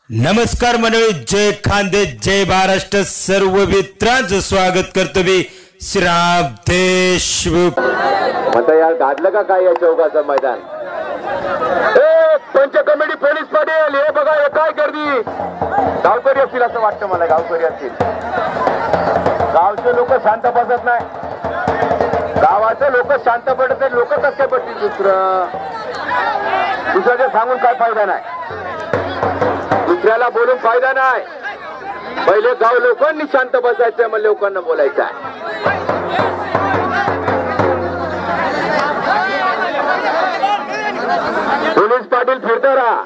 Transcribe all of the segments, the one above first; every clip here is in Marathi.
नमस्कार मंडळी, जय खानदे, जय महाराष्ट्र. सर्व मित्रांचं स्वागत करतो मी श्रीराम देशमुख. आता यार गाडलं का काय या चौकाचं मैदान? पंच कमिटी पोलीस पाटील हे बघा, हे काय गर्दी. गावकरी असतील असं वाटतं मला, गावकरी असतील. गावचे लोक शांत बसत नाही, गावाचे लोक शांत पडत नाही. लोक कसे पडतील? दुसऱ्याचे सांगून काय फायदा नाही, दुसऱ्याला बोलून फायदा नाही. पहिले गाव लोकांनी शांत बसायचंय, मग लोकांना बोलायचं आहे. पोलीस पाटील फिरता राहा.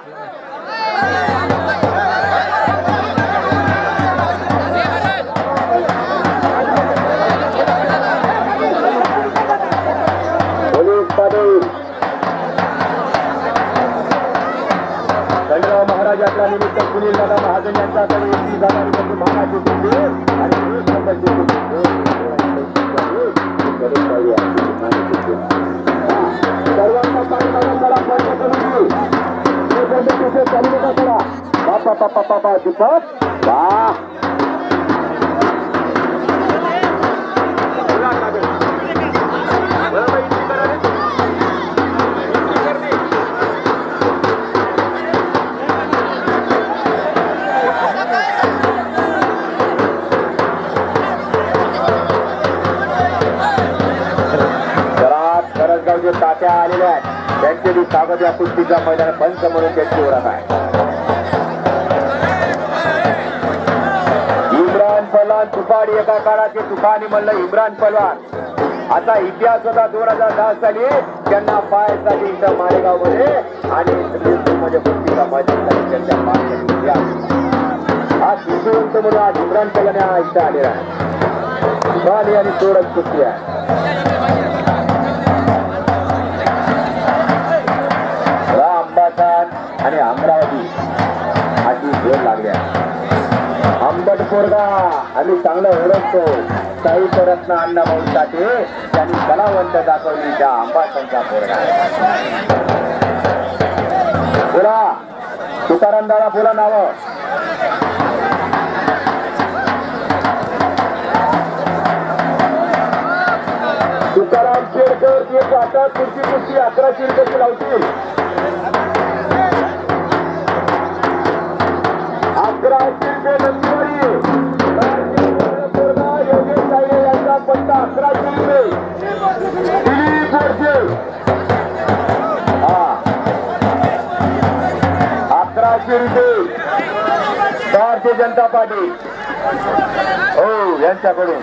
पोलीस पाटील खंडराव महाराज यात्रा निमित्त सुनील दादा महाजन यांच्याकडे एसटी जाणारी म्हणजे महाराज सर्वांना पाठीमागून करा. बापा पापा पापा दीपक वा जे तात्या आलेल्या आहेत त्यांचे स्वागत या कुस्तीच्या मैदानात पंच म्हणून त्यांची ओळख आहे. इम्रान पहलवान तुफान, एका काळाचे तुफानी म्हणलं इम्रान पहलवान. आता इतिहास होता 2010 साली त्यांना पायासाठी इथं मालेगाव मध्ये आणि मध्ये कुस्तीचा मैदान त्यांच्या हा शिशुवंत म्हणून आज इम्रान पहलवान इथं आलेला आहे. तुफानी आणि सोडत कुस्ती आहे. आणि अमरावती अशी जोर लागल्या. आंबट पोरगा आम्ही चांगलं ओळखतो. साहित्य रत्न अण्णाभाऊ साठे त्यांनी कलावंत दाखवली त्या आंबासांचा पोरगा. बोला तुकाराम दादा, बोला नाव. तुकाराम शेडकर एक आता पुढची कुस्ती 1100 रुपये लावतील. 1100 रुपये नंदीवाडी. योगेश साईने यांचा पट्टा 1100 रुपये. दिलीप बोरसे हा 1100 रुपये. भारतीय जनता पार्टी हो यांच्याकडून.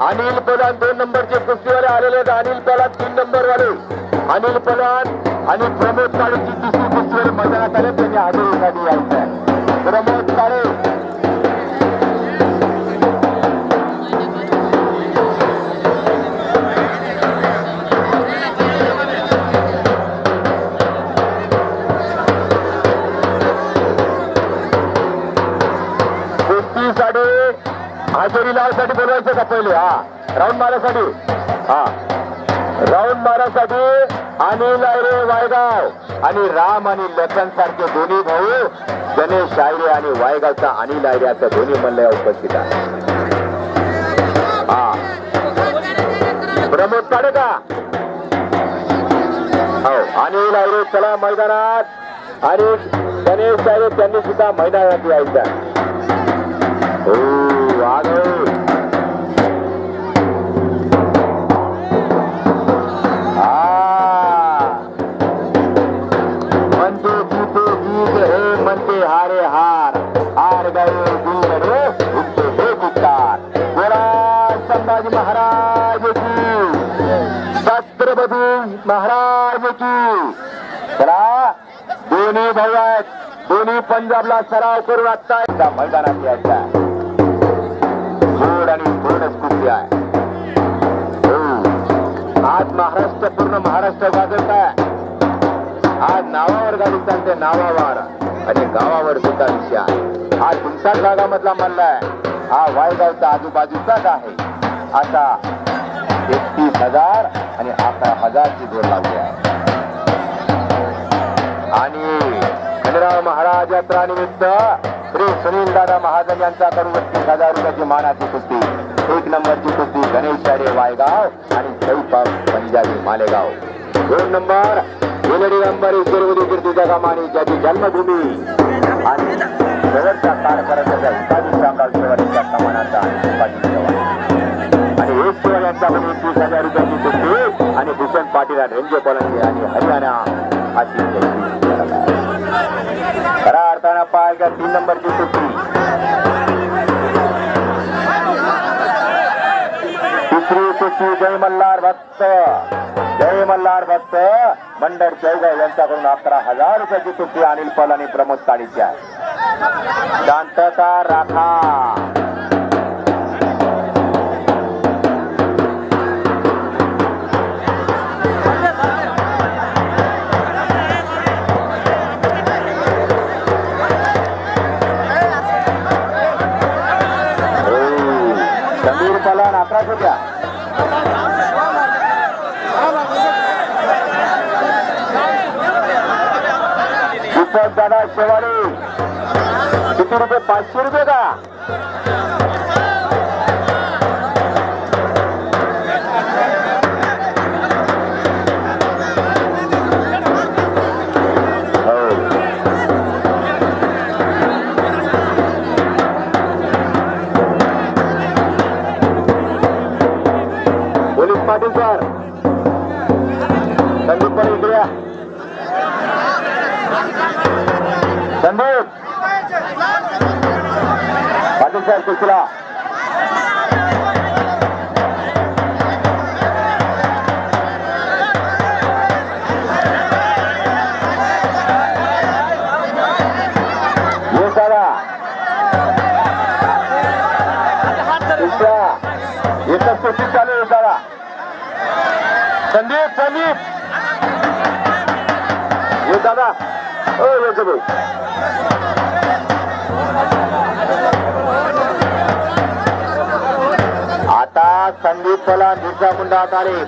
अनिल पहलवान 2 नंबरचे कुस्तीवाले आलेले आहेत. अनिल पहलवान 3 नंबर वाले. अनिल पहलवान आणि प्रमोद काळेची दुसरी कुस्तीवाले मैदानात आले. त्यांनी हजेरीसाठी यायचं आहे. प्रमोद काळे कुस्तीसाठी हजेरी लावण्यासाठी बोलवायचं का पहिले? हा राऊंड मारण्यासाठी. हा राऊंड मारासाठी अनिल आयरे वायगाव आणि राम आणि लखन सारखे दोन्ही भाऊ गणेश आयरे आणि वायगावचा अनिल आयरे असा दोन्ही मल्ल उपस्थित आहे. हा प्रमोद काढे का हो अनिल आयरे चला मैदानात आणि गणेश आयरे त्यांनी सुद्धा मैदानात यायचं. हो आगो म्हणते हारे हार हार गए दिल रे उनके बेकार. बोला संभाजी महाराज की छत्रपती महाराज की. चला दोन्ही भाऊ आहेत दोन्ही पंजाबला सराव करून आता एकदा मैदानात यायचा. जोड आणि जोडच कुस्ती आहे. आज महाराष्ट्र पूर्ण महाराष्ट्र गाजत आहे. आज नावावर गाडी चालते नावावर आणि गावावर सुद्धा विषय आहे. हा तुमच्याच भागामधला मल्ला आहे. हा वायगावचा आजूबाजूचाच आहे. आता 31,000 आणि 11,000 ची जोड लागली आहे. आणि खंडराव महाराज यात्रा निमित्त श्री सुनील दादा महाजन यांचा करून 30,000 रुपयाची मानाची कुस्ती. 1 नंबरची कुस्ती गणेश आयरे वायगाव आणि सैफ पंजाबी मालेगाव. 2 नंबर वेलडी अंबारी शिरवली कीर्तीच्या कामाने ज्याची जन्मभूमी आणि शेवटचा काळपर्यंतच्या शिवाजी शामराव शेवटच्या कमानाचा आणि एक शिवाय यांचा 31,000 रुपयाची कुस्ती आणि भूषण पाटील रेंजे पलंगी आणि हरियाणा अशी खऱ्या अर्थानं पाहायला 3 नंबरची कुस्ती. तिसरी कुस्ती जय मल्हार भक्त मंडळ चौगाव यांच्याकडून 11,000 रुपयाची कुस्ती अनिल पल आणि प्रमोद काळीची आहे. शांतता राखा. समीर पलान 11 होत्या. दीपक दादा शेवाळे किती रुपये 500 रुपये का. पोलीस पाटील सर संदीप पण इकडे या. संदीप पाटील साहेब कुस्तीला. ये दादा एकच कुस्ती चालू आहे दादा. संदीप ये दादा ओ येतो भाई. आता संदीप पला बिरसा मुंडा तारीख